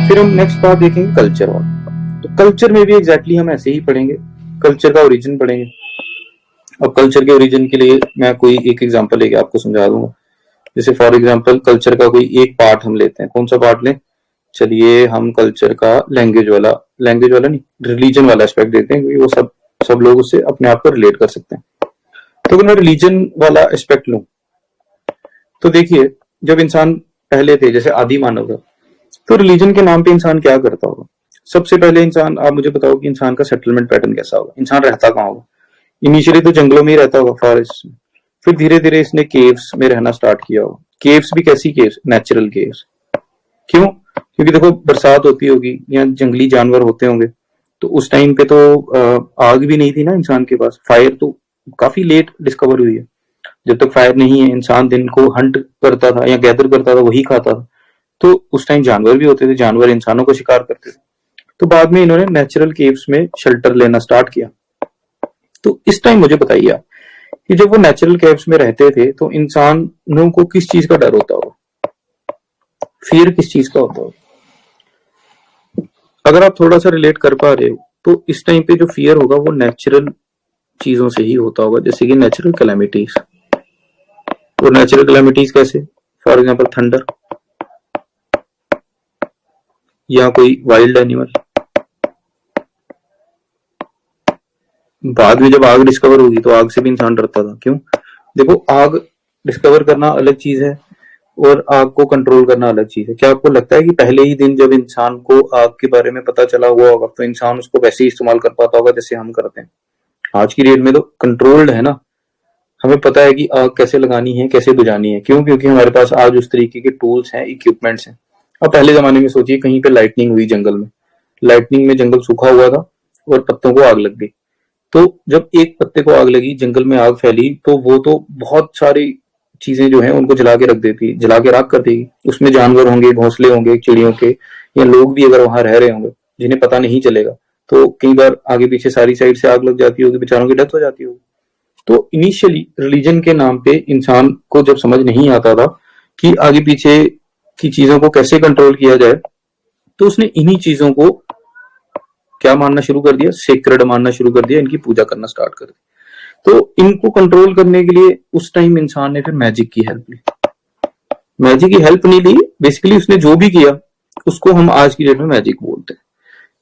फिर हम नेक्स्ट बात देखेंगे कल्चर और। तो कल्चर में भी एग्जैक्टली हम ऐसे ही पढ़ेंगे, कल्चर का ओरिजिन पढ़ेंगे। अब कल्चर के ओरिजिन के लिए मैं कोई एक एग्जांपल लेके आपको समझा दूंगा। जैसे फॉर एग्जांपल कल्चर का कोई एक पार्ट हम लेते हैं, कौन सा पार्ट लें? चलिए हम कल्चर का लैंग्वेज वाला नहीं, रिलीजन वाला एस्पेक्ट देते हैं, क्योंकि वो सब लोग उससे अपने आप को रिलेट कर सकते हैं। तो अगर मैं रिलीजन वाला एस्पेक्ट लूं, तो देखिए जब इंसान पहले थे, जैसे आदि मानव था, तो रिलीजन के नाम पे इंसान क्या करता होगा? सबसे पहले इंसान, आप मुझे बताओ कि इंसान का सेटलमेंट पैटर्न कैसा होगा, इंसान रहता कहाँ होगा? इनिशियली तो जंगलों में ही रहता होगा, फॉरेस्ट में। फिर धीरे धीरे इसने केव्स में रहना स्टार्ट किया होगा। केव्स भी कैसी केव्स? Natural caves. क्यों? क्योंकि देखो बरसात होती होगी या जंगली जानवर होते होंगे, तो उस टाइम पे तो आग भी नहीं थी ना इंसान के पास, फायर तो काफी लेट डिस्कवर हुई है। जब तक फायर नहीं है, इंसान दिन को हंट करता था या गैदर करता था, वही खाता था। तो उस टाइम जानवर भी होते थे, जानवर इंसानों को शिकार करते थे। तो बाद में इन्होंने नेचुरल केव्स में शेल्टर लेना स्टार्ट किया। तो इस टाइम मुझे बताइए आप कि जब वो नेचुरल केव्स में रहते थे, तो इंसानों को किस चीज का डर होता होगा? फियर किस चीज का होता होगा? अगर आप थोड़ा सा रिलेट कर पा रहे हो, तो इस टाइम पे जो फियर होगा वो नेचुरल चीजों से ही होता होगा, जैसे कि नेचुरल कैलेमिटीज। और नेचुरल कैलेमिटीज कैसे? फॉर एग्जांपल थंडर, या कोई वाइल्ड एनिमल। बाद में जब आग डिस्कवर होगी, तो आग से भी इंसान डरता था। क्यों? देखो आग डिस्कवर करना अलग चीज है और आग को कंट्रोल करना अलग चीज है। क्या आपको लगता है कि पहले ही दिन जब इंसान को आग के बारे में पता चला हुआ होगा, तो इंसान उसको वैसे ही इस्तेमाल कर पाता होगा जैसे हम करते हैं? आज की डेट में तो कंट्रोल्ड है ना, हमें पता है कि आग कैसे लगानी है, कैसे बुझानी है। क्यों? क्योंकि हमारे पास आज उस तरीके के टूल्स हैं, इक्विपमेंट्स हैं। अब पहले जमाने में सोचिए, कहीं पे लाइटनिंग हुई जंगल में, लाइटनिंग में जंगल सूखा हुआ था और पत्तों को आग लग गई। तो जब एक पत्ते को आग लगी, जंगल में आग फैली, तो वो तो बहुत सारी चीजें जो है उनको जला के रख देती, जला के राख कर देगी। उसमें जानवर होंगे, घोंसले होंगे चिड़ियों के, या लोग भी अगर वहां रह रहे होंगे जिन्हें पता नहीं चलेगा, तो कई बार आगे पीछे सारी साइड से आग लग जाती होगी, बेचारों की डेथ हो जाती होगी। तो इनिशियली रिलीजन के नाम पे इंसान को जब समझ नहीं आता था कि आगे पीछे की चीजों को कैसे कंट्रोल किया जाए, तो उसने इन्हीं चीजों को क्या मानना शुरू कर दिया? सेक्रेड मानना शुरू कर दिया, इनकी पूजा करना स्टार्ट कर दी। तो इनको कंट्रोल करने के लिए उस टाइम इंसान ने फिर मैजिक की हेल्प ली। मैजिक की हेल्प नहीं ली, बेसिकली उसने जो भी किया उसको हम आज की डेट में मैजिक बोलते हैं।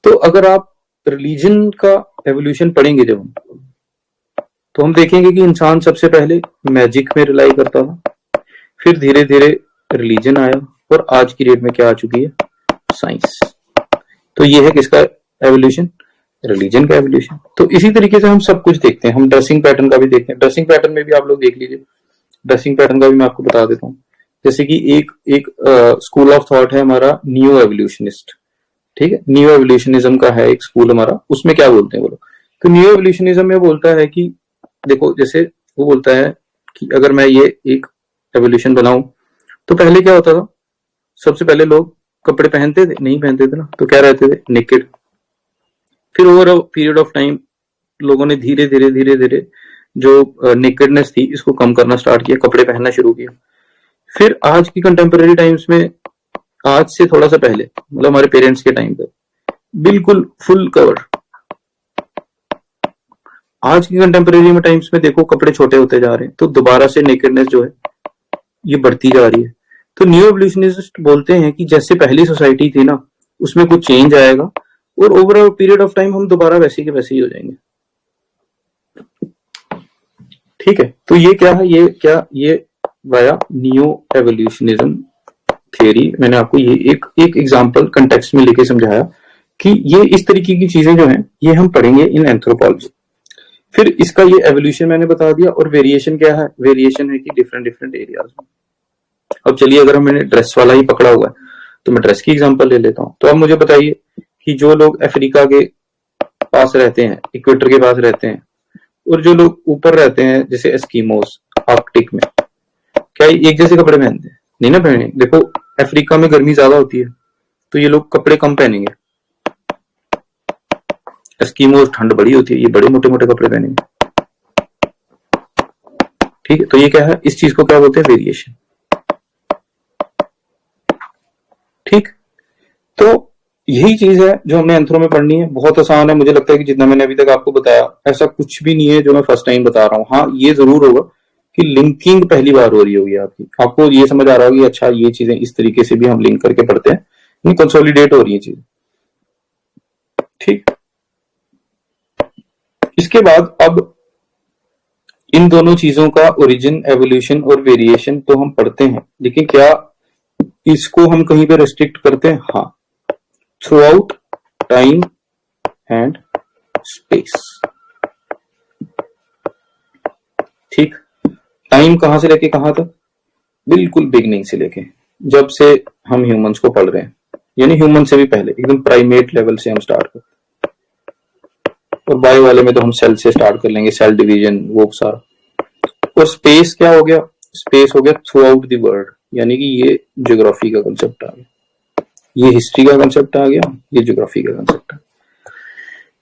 तो अगर आप रिलीजन का एवोल्यूशन पढ़ेंगे जब हम, तो हम देखेंगे कि इंसान सबसे पहले मैजिक में रिलाई करता था, फिर धीरे धीरे रिलीजन आया, और आज की डेट में क्या आ चुकी है? साइंस। तो ये है किसका एवोल्यूशन? रिलीजन का एवोल्यूशन। तो इसी तरीके से हम सब कुछ देखते हैं। हम ड्रेसिंग पैटर्न का भी देखते हैं, ड्रेसिंग पैटर्न में भी आप लोग देख लीजिए। ड्रेसिंग पैटर्न का भी मैं आपको बता देता हूँ। जैसे कि एक एक स्कूल ऑफ थॉट है हमारा न्यू एवोल्यूशनिस्ट। ठीक है, न्यू एवोल्यूशनिज्म का है एक स्कूल हमारा, उसमें क्या बोलते हैं बोलो? तो न्यू एवोल्यूशनिज्म में बोलता है कि देखो, जैसे वो बोलता है कि अगर मैं ये एक एवोल्यूशन बनाऊं, तो पहले क्या होता था? सबसे पहले लोग कपड़े पहनते थे? नहीं पहनते थे ना, तो क्या रहते थे? नेकेड। फिर over a period of time लोगों ने धीरे धीरे जो नेकेडनेस थी इसको कम करना स्टार्ट किया, कपड़े पहनना शुरू किया। फिर आज की कंटेम्पररी टाइम्स में, आज से थोड़ा सा पहले, मतलब हमारे पेरेंट्स के टाइम पे बिल्कुल फुल कवर। आज की कंटेम्पररी में टाइम्स में देखो कपड़े छोटे होते जा रहे हैं, तो दोबारा से नेकेडनेस जो है ये बढ़ती जा रही है। तो न्यू एवोल्यूशनिस्ट बोलते हैं कि जैसे पहली सोसाइटी थी ना, उसमें कुछ चेंज आएगा और over a period of time हम दोबारा वैसे के वैसे ही हो जाएंगे। ठीक है, तो ये क्या है? ये वाया न्यू एवोल्यूशनिज्म थियरी, मैंने आपको ये एक एक एग्जांपल कंटेक्स्ट में लेके समझाया कि ये इस तरीके की चीजें जो हैं ये हम पढ़ेंगे इन एंथ्रोपोलॉजी। फिर इसका ये एवोल्यूशन मैंने बता दिया, और वेरिएशन क्या है? वेरिएशन है कि डिफरेंट डिफरेंट एरियाज में। अब चलिए, अगर मैंने ड्रेस वाला ही पकड़ा हुआ है, तो मैं ड्रेस की एग्जांपल ले लेता हूँ। तो अब मुझे बताइए कि जो लोग अफ्रीका के पास रहते हैं, इक्वेटर के पास रहते हैं, और जो लोग ऊपर रहते हैं जैसे एस्किमोस आर्कटिक में, क्या ये एक जैसे कपड़े पहनते हैं? नहीं ना पहने। देखो अफ्रीका में गर्मी ज्यादा होती है, तो ये लोग कपड़े कम पहनेंगे। एस्किमोस ठंड बड़ी होती है, ये बड़े मोटे मोटे कपड़े पहनेंगे। ठीक है, तो ये क्या है? इस चीज को क्या बोलते हैं? वेरिएशन। ठीक। तो यही चीज है जो हमने एंथ्रो में पढ़नी है। बहुत आसान है, मुझे लगता है कि जितना मैंने अभी तक आपको बताया ऐसा कुछ भी नहीं है जो मैं फर्स्ट टाइम बता रहा हूँ। हाँ, ये जरूर होगा कि लिंकिंग पहली बार हो रही होगी आपकी, आपको ये समझ आ रहा होगी अच्छा ये चीजें इस तरीके से भी हम लिंक करके पढ़ते हैं, नहीं कंसोलिडेट हो रही है चीज। ठीक, इसके बाद अब इन दोनों चीजों का ओरिजिन, एवोल्यूशन और वेरिएशन तो हम पढ़ते हैं, लेकिन क्या इसको हम कहीं पे रेस्ट्रिक्ट करते हैं? हाँ, through out time and space. ठीक, टाइम कहां से लेके कहां तक? बिल्कुल बिगनिंग से लेके जब से हम ह्यूमंस को पढ़ रहे हैं, यानी ह्यूमन से भी पहले एकदम प्राइमेट लेवल से हम स्टार्ट करते हैं। और बायो वाले में तो हम सेल से स्टार्ट कर लेंगे, सेल डिवीजन वो सारा। और स्पेस क्या हो गया? स्पेस हो गया थ्रू आउट द वर्ल्ड, यानी कि ये ज्योग्राफी का कंसेप्ट आ गया, ये हिस्ट्री का कंसेप्ट आ गया, ये ज्योग्राफी का कंसेप्ट है।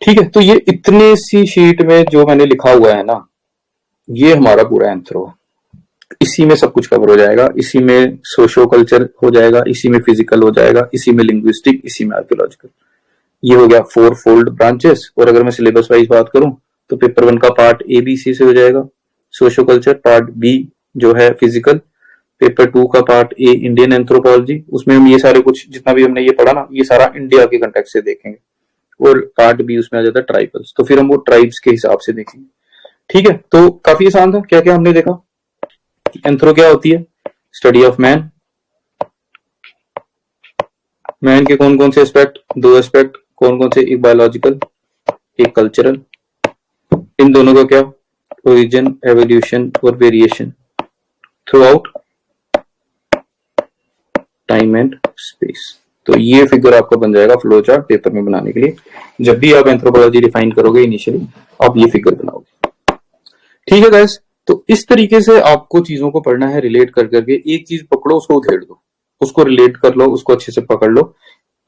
ठीक है, तो ये इतने सी शीट में जो मैंने लिखा हुआ है ना, ये हमारा पूरा एंथ्रो है। इसी में सब कुछ कवर हो जाएगा, इसी में सोशो कल्चर हो जाएगा, इसी में फिजिकल हो जाएगा, इसी में लिंग्विस्टिक, इसी में आर्कियोलॉजिकल। ये हो गया 4 फोल्ड ब्रांचेस। और अगर मैं सिलेबस वाइज बात करूं तो पेपर 1 का पार्ट ए बी सी से हो जाएगा सोशो कल्चर, पार्ट बी जो है फिजिकल, पेपर 2 का पार्ट ए इंडियन एंथ्रोपोलॉजी, उसमें हम ये सारे कुछ जितना भी हमने ये पढ़ा ना ये सारा इंडिया के कंटेक्स्ट से देखेंगे। और पार्ट बी उसमें आ जाता है ट्राइबल्स, तो फिर हम वो ट्राइब्स के हिसाब से देखेंगे। ठीक है, तो काफी आसान था। क्या क्या हमने देखा? एंथ्रो क्या होती है? Study of man. मैन के कौन कौन से एस्पेक्ट? 2 एस्पेक्ट। कौन कौन से? एक बायोलॉजिकल, एक कल्चरल। इन दोनों का क्या? ओरिजिन, एवोल्यूशन और variation through out time and space. तो ये फिगर आपका बन जाएगा फ्लो चार्ट पेपर में बनाने के लिए। जब भी आप एंथ्रोपोलॉजी डिफाइन करोगे इनिशियली, आप ये फिगर बनाओगे। ठीक है गाइस, तो इस तरीके से आपको चीजों को पढ़ना है, रिलेट कर करके। एक चीज पकड़ो, उसको उधेड़ दो, उसको रिलेट कर लो, उसको अच्छे से पकड़ लो,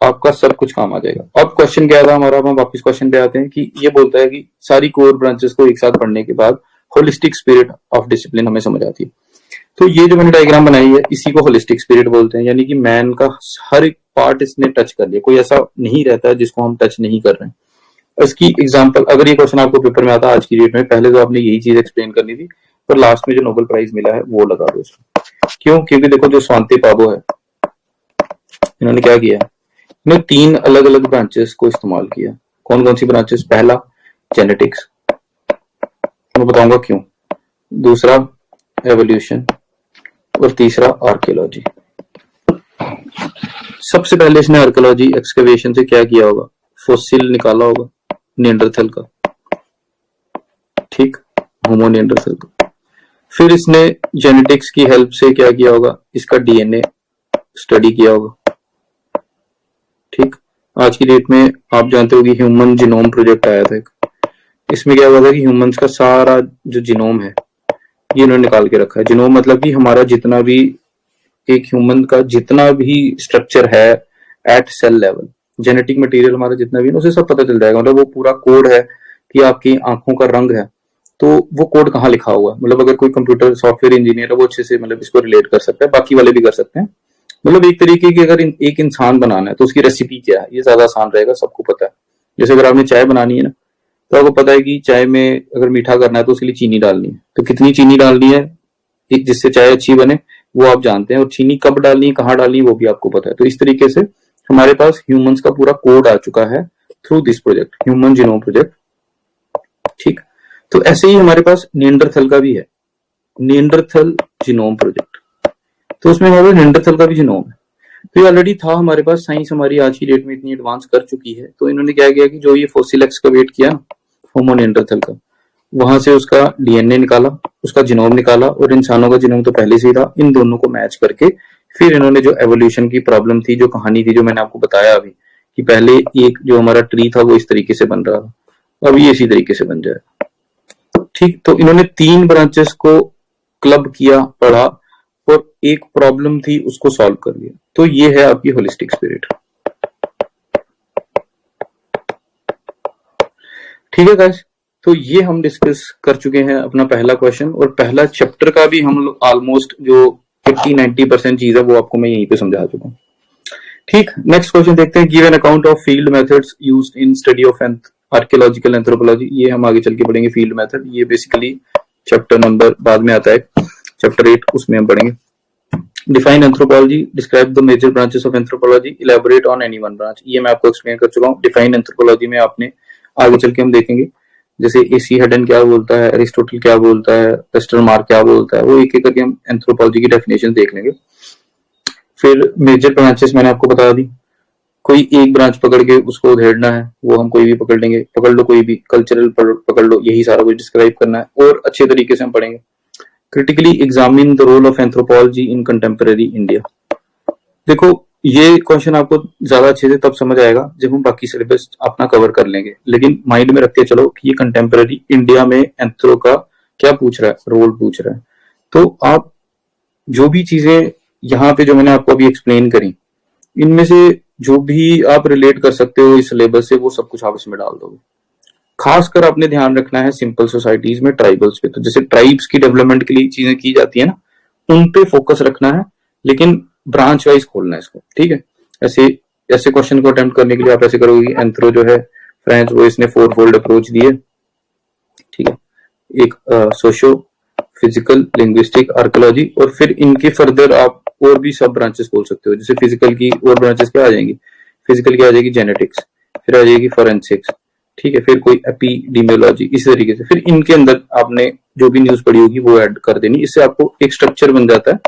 आपका सब कुछ काम आ जाएगा। अब क्वेश्चन क्या था हमारा, हम वापस क्वेश्चन पे आते हैं कि ये बोलता है कि सारी कोर ब्रांचेस को एक साथ पढ़ने के बाद होलिस्टिक स्पिरिट ऑफ डिसिप्लिन हमें समझ आती है। तो ये जो मैंने डायग्राम बनाई है इसी को होलिस्टिक स्पिरिट बोलते हैं, यानी कि मैन का हर एक पार्ट इसने टच कर लिया, कोई ऐसा नहीं रहता है जिसको हम टच नहीं कर रहे हैं। इसकी एग्जांपल, अगर ये क्वेश्चन आपको पेपर में आता आज की डेट में, पहले तो आपने यही चीज एक्सप्लेन करनी थी, पर लास्ट में जो नोबेल प्राइज मिला है वो लगा दो उसको। क्यों? क्योंकि देखो जो स्वांति पाबो है, इन्होंने क्या किया है, इन्होंने 3 अलग अलग ब्रांचेस को इस्तेमाल किया। कौन कौन सी ब्रांचेस? पहला जेनेटिक्स, मैं बताऊंगा क्यों, दूसरा एवोल्यूशन और तीसरा आर्कियोलॉजी। सबसे पहले इसने आर्कियोलॉजी एक्सकवेशन से क्या किया होगा? फॉसिल निकाला होगा निएंडरथल का, ठीक, होमो निएंडरथल का। फिर इसने जेनेटिक्स की हेल्प से क्या किया होगा? इसका डीएनए स्टडी किया होगा। ठीक, आज की डेट में आप जानते हो कि ह्यूमन जीनोम प्रोजेक्ट आया था एक, इसमें क्या हुआ था कि ह्यूमंस का सारा जो जीनोम है ये इन्होंने निकाल के रखा है। जीनोम मतलब कि हमारा जितना भी, एक ह्यूमन का जितना भी स्ट्रक्चर है at cell level, genetic material हमारा जितना भी है उसे सब पता चल जाएगा। मतलब वो पूरा कोड है कि आपकी आंखों का रंग है तो वो कोड कहाँ लिखा हुआ है। मतलब अगर कोई कंप्यूटर सॉफ्टवेयर इंजीनियर है वो अच्छे से मतलब इसको रिलेट कर सकता है, बाकी वाले भी कर सकते हैं। मतलब एक तरीके की अगर एक इंसान बनाना है तो उसकी रेसिपी क्या है ये ज्यादा आसान रहेगा, सबको पता है। जैसे अगर आपने चाय बनानी है ना, तो आपको पता है कि चाय में अगर मीठा करना है तो उसके लिए चीनी डालनी है, तो कितनी चीनी डालनी है जिससे चाय अच्छी बने वो आप जानते हैं, और चीनी कब डालनी है कहाँ डालनी है वो भी आपको पता है। तो इस तरीके से हमारे पास ह्यूमंस का पूरा कोड आ चुका है through this project, human genome project. ठीक, तो ऐसे ही हमारे पास निएंडरथल का भी है, निएंडरथल जीनोम प्रोजेक्ट। तो उसमें हमारे निएंडरथल का भी जीनोम है। तो ये ऑलरेडी था हमारे पास, साइंस हमारी आज की डेट में इतनी एडवांस कर चुकी है, तो इन्होंने क्या किया कि जो ये फॉसिल एक्सकवेट किया होमो निएंडरथल का, वहां से उसका डीएनए निकाला, उसका जीनोम निकाला, और इंसानों का जीनोम तो पहले से ही था, इन दोनों को मैच करके फिर इन्होंने जो एवोल्यूशन की प्रॉब्लम थी, जो कहानी थी, जो मैंने आपको बताया अभी कि पहले एक जो हमारा ट्री था वो इस तरीके से बन रहा था, अब ये इसी तरीके से बन जाए। ठीक, तो इन्होंने 3 ब्रांचेस को क्लब किया, पढ़ा, और एक प्रॉब्लम थी उसको सॉल्व कर लिया। तो ये है आपकी होलिस्टिक स्पिरिट। ठीक है गाइस, तो ये हम डिस्कस कर चुके हैं अपना पहला क्वेश्चन, और पहला चैप्टर का भी हम लोग ऑलमोस्ट जो 50-90% चीज है वो आपको मैं यहीं पे समझा चुका हूँ। ठीक, नेक्स्ट क्वेश्चन देखते हैं। Give an account of field methods used in study of archaeological anthropology. ये हम आगे चल के पढ़ेंगे फील्ड मेथड। ये बेसिकली चैप्टर नंबर बाद में आता है, चैप्टर 8, उसमें हम पढ़ेंगे। Define anthropology, describe the major branches of anthropology, elaborate on any one branch. ये मैं आपको एक्सप्लेन कर चुका हूँ। डिफाइन एंथ्रोपोलॉजी में आपने आगे चल के हम देखेंगे, जैसे एसी हेडन क्या बोलता है, एरिस्टोटल क्या बोलता है, वेस्टरमार्क क्या बोलता है, वो एक एक करके हम एंथ्रोपोलॉजी की डेफिनेशन देख लेंगे। फिर मेजर ब्रांचेस मैंने आपको बता दी, कोई एक ब्रांच पकड़ के उसको उधेड़ना है, वो हम कोई भी पकड़ लेंगे, पकड़ लो कोई भी, कल्चरल पकड़ लो, यही सारा कुछ डिस्क्राइब करना है और अच्छे तरीके से हम पढ़ेंगे। Critically examine the role of anthropology in contemporary India. देखो ये क्वेश्चन आपको ज्यादा अच्छे से तब समझ आएगा जब हम बाकी सिलेबस अपना कवर कर लेंगे, लेकिन माइंड में रख के चलो कि ये कंटेम्परेरी इंडिया में एंथ्रो का क्या पूछ रहा है, रोल पूछ रहा है। तो आप जो भी चीजें यहाँ पे जो मैंने आपको अभी एक्सप्लेन करी, इनमें से जो भी आप रिलेट कर सकते हो इस सिलेबस से, वो सब कुछ आप इसमें डाल दोगे। खासकर आपने ध्यान रखना है सिंपल सोसाइटीज में, ट्राइबल्स पे, तो जैसे ट्राइब्स की डेवलपमेंट के लिए चीजें की जाती है ना, उन पे फोकस रखना है, लेकिन ब्रांच वाइज खोलना है इसको, ठीक है। ऐसे ऐसे क्वेश्चन को अटेम्प्ट करने के लिए आप ऐसे करोगे, एंथ्रो जो है फ्रेंच वो इसने 4 फोल्ड अप्रोच दी है, ठीक है। एक सोशो फिजिकल, लिंग्विस्टिक, आर्कियोलॉजी, और फिर इनके फर्दर आप और भी सब ब्रांचेस खोल सकते हो। जैसे फिजिकल की और ब्रांचेस क्या आ जाएंगी, फिजिकल की आ जाएगी जेनेटिक्स, फिर आ जाएगी फॉरेंसिक्स, ठीक है, फिर कोई एपिडेमियोलॉजी, इसी तरीके से। फिर इनके अंदर आपने जो भी न्यूज पढ़ी होगी वो ऐड कर देनी। इससे आपको एक स्ट्रक्चर बन जाता है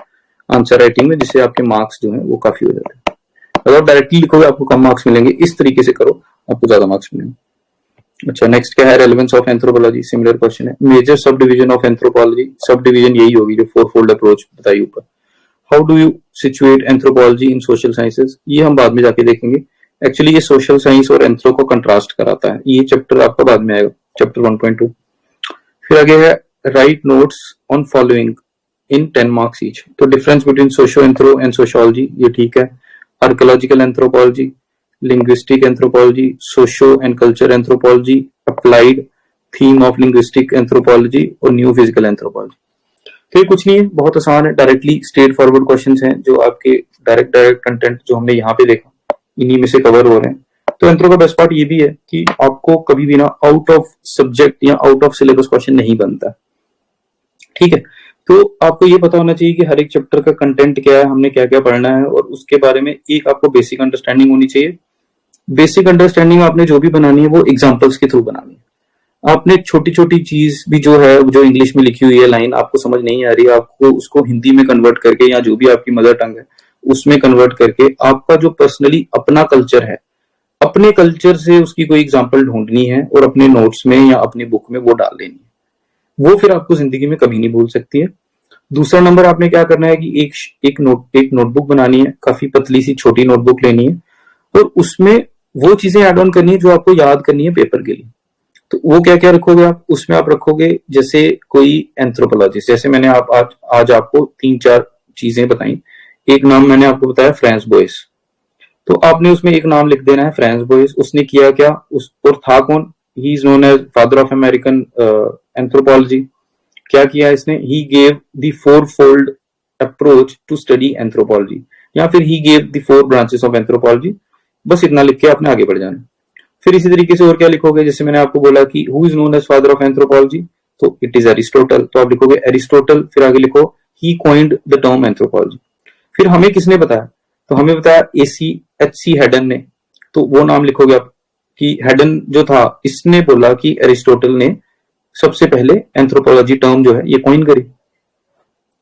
आंसर राइटिंग में, जिससे आपके मार्क्स जो है वो काफी हो जाते हैं। अगर आप डायरेक्टली लिखोगे आपको कम मार्क्स मिलेंगे, इस तरीके से करो आपको ज्यादा मार्क्स मिलेंगे। अच्छा, नेक्स्ट क्या है, relevance of anthropology, similar question है। Major sub division of anthropology, sub division यही होगी जो 4 फोल्ड अप्रोच बताई ऊपर। How do you situate anthropology in social sciences, ये हम बाद में जाके देखेंगे। एक्चुअली ये सोशल साइंस और एंथ्रो को कंट्रास्ट कराता है, ये चैप्टर आपका बाद में आएगा, चैप्टर 1.2। फिर आगे है write notes on following in 10 marks each. तो difference between socio anthro and sociology, ये ठीक है। Archaeological anthropology, linguistic anthropology, socio and culture anthropology, applied theme of linguistic anthropology और न्यू फिजिकल एंथ्रोपोलॉजी। तो ये कुछ नहीं है, बहुत आसान है, डायरेक्टली स्ट्रेट फॉरवर्ड क्वेश्चंस हैं जो आपके डायरेक्ट कंटेंट जो हमने यहाँ पे देखा इन्हीं में से कवर हो रहे हैं। तो एंथ्रो का बेस्ट पार्ट ये भी है कि आपको कभी भी ना आउट ऑफ सब्जेक्ट या आउट ऑफ सिलेबस क्वेश्चन नहीं बनता, ठीक है। तो आपको ये पता होना चाहिए कि हर एक चैप्टर का कंटेंट क्या है, हमने क्या क्या पढ़ना है, और उसके बारे में एक आपको बेसिक अंडरस्टैंडिंग होनी चाहिए। बेसिक अंडरस्टैंडिंग आपने जो भी बनानी है वो एग्जाम्पल्स के थ्रू बनानी है। आपने छोटी छोटी चीज भी जो है, जो इंग्लिश में लिखी हुई है लाइन आपको समझ नहीं आ रही है, आपको उसको हिंदी में कन्वर्ट करके या जो भी आपकी मदर टंग है उसमें कन्वर्ट करके आपका जो पर्सनली अपना कल्चर है, अपने कल्चर से उसकी कोई एग्जांपल ढूंढनी है और अपने नोट्स में या अपनी बुक में वो डाल देनी है। वो फिर आपको जिंदगी में कभी नहीं भूल सकती है। दूसरा नंबर आपने क्या करना है कि एक नोटबुक बनानी है, काफी पतली सी छोटी नोटबुक लेनी है, और उसमें वो चीजें ऐड ऑन करनी है जो आपको याद करनी है पेपर के लिए। तो वो क्या क्या रखोगे आप उसमें, आप रखोगे जैसे कोई एंथ्रोपोलॉजिस्ट, जैसे मैंने आज आपको 3-4 चीजें बताई। एक नाम मैंने आपको बताया फ्रांस बोयस, तो आपने उसमें एक नाम लिख देना है फ्रांस बोयस। उसने किया क्या, उस और था कौन, he is known as father of American anthropology. क्या किया इसने, he gave the 4 fold approach to study anthropology, या फिर he gave the 4 branches of anthropology. बस इतना लिख के आपने आगे बढ़ जाना। फिर इसी तरीके से और क्या लिखोगे, जैसे मैंने आपको बोला कि who is known as father of anthropology, तो इट इज एरिस्टोटल, तो आप लिखोगे एरिस्टोटल, फिर आगे लिखो he coined the term anthropology. फिर हमें किसने बताया, तो हमें बताया एच सी हेडन ने, तो वो नाम लिखोगे आप कि हेडन जो था इसने बोला कि एरिस्टोटल ने सबसे पहले एंथ्रोपोलॉजी टर्म जो है ये कॉइन करी।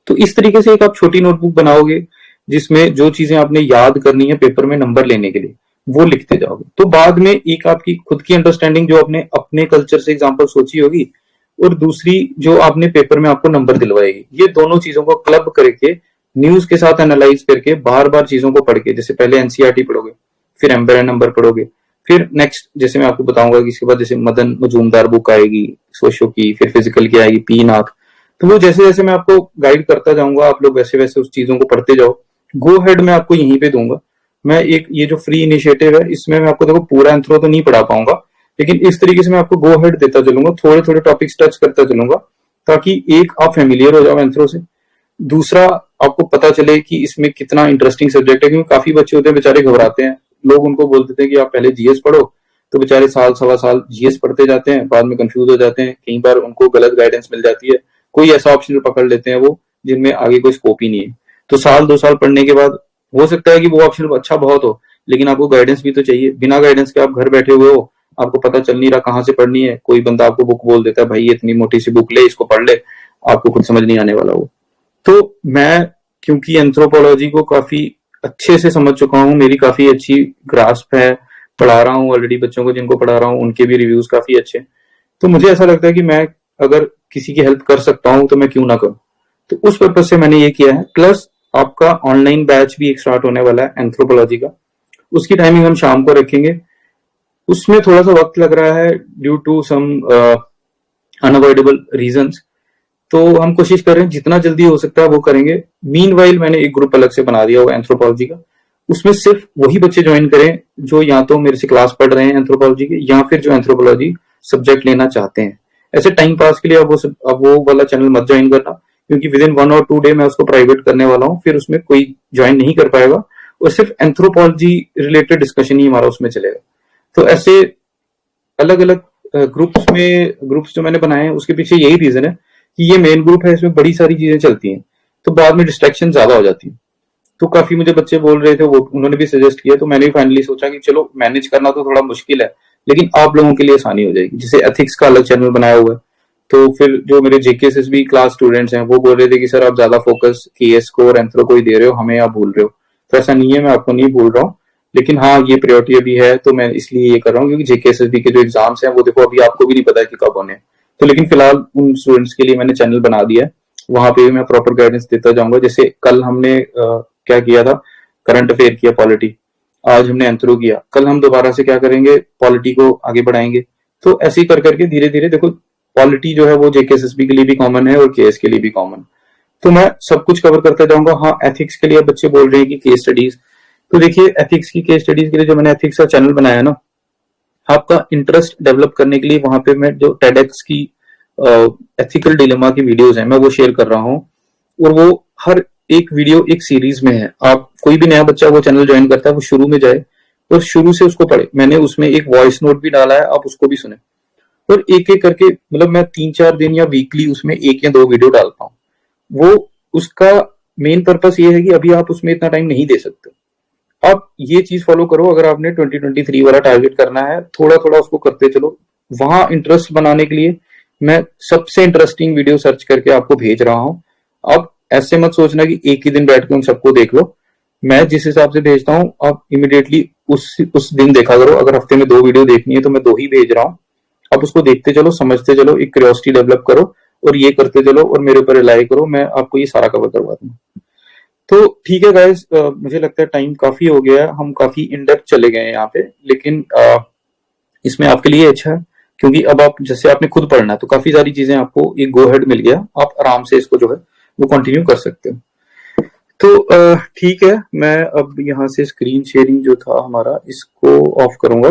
तो इस तरीके से एक आप छोटी नोटबुक बनाओगे जिसमें जो चीजें आपने याद करनी है पेपर में नंबर लेने के लिए वो लिखते जाओगे। तो बाद में एक आपकी खुद की अंडरस्टैंडिंग जो आपने अपने कल्चर से एग्जांपल सोची होगी, और दूसरी जो आपने पेपर में आपको नंबर दिलवाएगी, ये दोनों चीजों को क्लब करके न्यूज के साथ एनालाइज करके बार बार चीजों को पढ़ के, जैसे पहले एनसीईआरटी पढ़ोगे, फिर एम्बर एंड नंबर पढ़ोगे, फिर नेक्स्ट जैसे मैं आपको बताऊंगा कि इसके बाद जैसे मदन मजूमदार बुक आएगी सोशो की, फिर फिजिकल की आएगी पी नाथ। तो वो जैसे जैसे मैं आपको गाइड करता जाऊंगा आप लोग वैसे वैसे उस चीजों को पढ़ते जाओ। गो हेड मैं आपको यहीं पे दूंगा। मैं एक ये जो फ्री इनिशिएटिव है इसमें मैं आपको देखो पूरा एंथ्रो तो नहीं पढ़ा पाऊंगा, लेकिन इस तरीके से मैं आपको गो हेड देता चलूंगा, थोड़े थोड़े टॉपिक्स टच करता चलूंगा, ताकि एक आप फेमिलियर हो जाओ एंथ्रो से। दूसरा, आपको पता चले कि इसमें कितना इंटरेस्टिंग सब्जेक्ट है, क्योंकि काफी बच्चे होते हैं बेचारे घबराते हैं, लोग उनको बोल देते हैं कि आप पहले जीएस पढ़ो, तो बेचारे साल सवा साल जीएस पढ़ते जाते हैं, बाद में कंफ्यूज हो जाते हैं, कई बार उनको गलत गाइडेंस मिल जाती है, कोई ऐसा ऑप्शन पकड़ लेते हैं वो जिनमें आगे कोई स्कोप ही नहीं है। तो साल 2 साल पढ़ने के बाद हो सकता है कि वो ऑप्शन अच्छा बहुत हो, लेकिन आपको गाइडेंस भी तो चाहिए। बिना गाइडेंस के आप घर बैठे हुए हो, आपको पता चल नहीं रहा कहाँ से पढ़नी है, कोई बंदा आपको बुक बोल देता है, भाई इतनी मोटी सी बुक ले, इसको पढ़ ले, आपको खुद समझ नहीं आने वाला वो। तो मैं, क्योंकि एंथ्रोपोलॉजी को काफी अच्छे से समझ चुका हूँ, मेरी काफी अच्छी ग्रास्प है, पढ़ा रहा हूँ ऑलरेडी बच्चों को, जिनको पढ़ा रहा हूँ उनके भी रिव्यूज काफी अच्छे, तो मुझे ऐसा लगता है कि मैं अगर किसी की हेल्प कर सकता हूँ तो मैं क्यों ना करूँ। तो उस पर्पज से मैंने ये किया है। प्लस आपका ऑनलाइन बैच भी एक स्टार्ट होने वाला है एंथ्रोपोलॉजी का, उसकी टाइमिंग हम शाम को रखेंगे। उसमें थोड़ा सा वक्त लग रहा है due to some unavoidable reasons, तो हम कोशिश कर रहे हैं जितना जल्दी हो सकता है वो करेंगे। मीनवाइल मैंने एक ग्रुप अलग से बना दिया हुआ एंथ्रोपोलॉजी का, उसमें सिर्फ वही बच्चे ज्वाइन करें जो या तो मेरे से क्लास पढ़ रहे हैं एंथ्रोपोलॉजी के, या फिर जो एंथ्रोपोलॉजी सब्जेक्ट लेना चाहते हैं। ऐसे टाइम पास के लिए अब वो वाला चैनल मत ज्वाइन करना, क्योंकि विद इन 1 और 2 डे मैं उसको प्राइवेट करने वाला हूँ, फिर उसमें कोई ज्वाइन नहीं कर पाएगा, और सिर्फ एंथ्रोपोलॉजी रिलेटेड डिस्कशन ही हमारा उसमें चलेगा। तो ऐसे अलग अलग ग्रुप्स जो मैंने बनाए हैं, उसके पीछे यही रीजन है कि ये मेन ग्रुप है, इसमें बड़ी सारी चीजें चलती हैं, तो बाद में डिस्ट्रैक्शन ज्यादा हो जाती है। तो काफी मुझे बच्चे बोल रहे थे, वो उन्होंने भी सजेस्ट किया, तो मैंने भी फाइनली सोचा कि चलो मैनेज करना तो थोड़ा मुश्किल है, लेकिन आप लोगों के लिए आसानी हो जाएगी। जैसे एथिक्स का अलग चैनल बनाया हुआ है, तो फिर जो मेरे जेकेएसएसबी क्लास स्टूडेंट्स हैं वो बोल रहे थे कि सर आप ज्यादा फोकस केएस को और एंथ्रो को ही दे रहे हो, हमें आप भूल रहे हो। तो ऐसा नहीं है, मैं आपको नहीं भूल रहा हूँ, लेकिन हाँ ये प्रायोरिटी अभी है, तो मैं इसलिए ये कर रहा हूँ, क्योंकि जेकेएसएसबी के जो एग्जाम्स हैं वो देखो अभी आपको भी नहीं पता है कि कब होने हैं। तो लेकिन फिलहाल उन स्टूडेंट्स के लिए मैंने चैनल बना दिया है, वहां पे भी मैं प्रॉपर गाइडेंस देता जाऊंगा। जैसे कल हमने क्या किया था, करंट अफेयर किया, पॉलिटी, आज हमने एंथ्रो किया, कल हम दोबारा से क्या करेंगे, पॉलिटी को आगे बढ़ाएंगे। तो ऐसे ही कर करके धीरे धीरे, देखो पॉलिटी जो है वो जेकेएसएसबी के लिए भी कॉमन है और केएस के लिए भी कॉमन, तो मैं सब कुछ कवर करता जाऊंगा। हाँ एथिक्स के लिए बच्चे बोल रहे हैं कि केस स्टडीज, तो देखिए एथिक्स की केस स्टडीज के लिए जो मैंने एथिक्स का चैनल बनाया है ना, आपका इंटरेस्ट डेवलप करने के लिए वहां पे मैं जो टेडेक्स की एथिकल डिलेमा की वीडियोस हैं मैं वो शेयर कर रहा हूँ, और वो हर एक वीडियो एक सीरीज में है। आप कोई भी नया बच्चा वो चैनल ज्वाइन करता है, वो शुरू में जाए और शुरू से उसको पढ़े। मैंने उसमें एक वॉइस नोट भी डाला है, आप उसको भी सुने, और एक एक करके, मतलब मैं 3-4 दिन या वीकली उसमें 1 या 2 वीडियो डालता हूँ। वो उसका मेन पर्पस ये है कि अभी आप उसमें इतना टाइम नहीं दे सकते, आप ये चीज फॉलो करो। अगर आपने 2023 वाला टारगेट करना है, थोड़ा थोड़ा उसको करते चलो। वहां इंटरेस्ट बनाने के लिए मैं सबसे इंटरेस्टिंग वीडियो सर्च करके आपको भेज रहा हूँ। अब ऐसे मत सोचना कि एक ही दिन बैठ के उन सबको देख लो, मैं जिस हिसाब से भेजता हूँ आप इमिडिएटली उस दिन देखा करो। अगर हफ्ते में 2 वीडियो देखनी है तो मैं 2 ही भेज रहा हूँ, आप उसको देखते चलो, समझते चलो, एक क्यूरियोसिटी डेवलप करो, और ये करते चलो, और मेरे ऊपर रिलाई करो, मैं आपको ये सारा कवर करवा दूंगा। तो ठीक है गाइस, मुझे लगता है टाइम काफी हो गया है, हम काफी इन डेप्थ चले गए हैं यहाँ पे, लेकिन इसमें आपके लिए अच्छा है, क्योंकि अब आप जैसे आपने खुद पढ़ना है तो काफी सारी चीजें आपको एक गो हेड मिल गया, आप आराम से इसको जो है वो कंटिन्यू कर सकते हो। तो ठीक है, मैं अब यहाँ से स्क्रीन शेयरिंग जो था हमारा इसको ऑफ करूंगा।